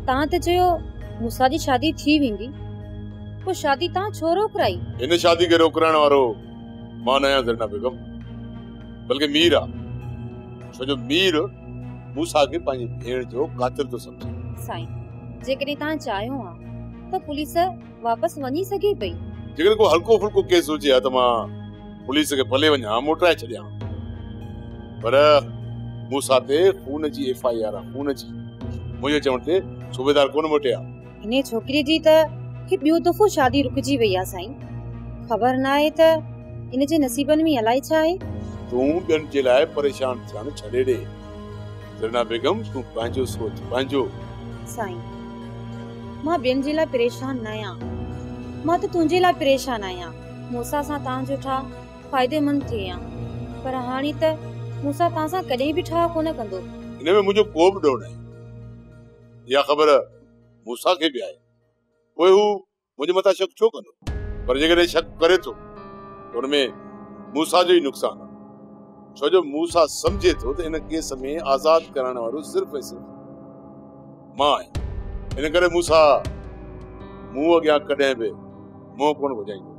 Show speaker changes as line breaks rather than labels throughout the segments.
तां ते चयो मूसा जी शादी थी वेंदी, को शादी तां छो रोकराई?
इन शादी के रोकराइण वारो मां नया ज़रना बेगम, बल्कि मीर आ। छो जो मीर मूसा के पंहिंजी भेण जो कातिल तो समझे।
साईं, जेकॾहिं तां चाहियो आ त पुलिस वापस वञी सघे पई।
जेकॾहिं को हल्को फुल्को केस हुजे हा त मां पुलिस के भले वञा मोटाए छॾियां, पर मूसा ते खून जी FIR आ, खून जी। मुझे चवण ते सूबेदार कोन मोटिया।
इने छोकरी जी त कि ॿियो दफ़ो शादी रुकजी वई आ साईं। खबर न आहे त इन जे नसीबन में अलाए छा आहे।
तूं ॿियनि जे लाइ परेशान थियण छॾे ॾे। ज़रना बेगम, तूं पंहिंजो सोच, पंहिंजो।
साईं, मां ॿियनि जे लाइ परेशान न आहियां, मां त तुंहिंजे लाइ परेशान आहियां। मूसा सां तव्हांजो ठा फ़ाइदेमंद थिए आ, पर हाणे त मूसा तव्हां सां कॾहिं बि ठा कोन कंदो।
इन में मुंहिंजो को बि ॾोह न आहे। इहा ख़बर मूसा खे बि आहे। पोइ हू मुंहिंजे मथां शक छो कंदो? पर जेकॾहिं शक करे थो त हुनमें मूसा जो ई नुक़सान आहे। छो जो मूसा सम्झे थो त इन केस में आज़ाद कराइण वारो सिर्फ़ ऐं सिर्फ़ मां आहियां। इन करे मूसा मूं अॻियां कॾहिं बि मुंहुं कोन वॼाईंदो।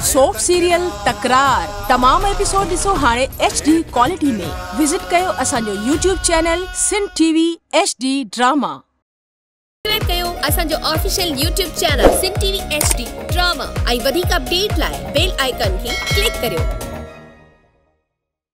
सोप सीरियल तकरार तमाम एपिसोड ॾिसो हाणे HD क्वालिटी में। विजिट कयो असांजो YouTube channel Sindh TV HD drama.
Subscribe कयो असांजो official YouTube channel Sindh TV HD drama. ऐं वधीक अपडेट लाइ बेल आइकन खे क्लिक करियो।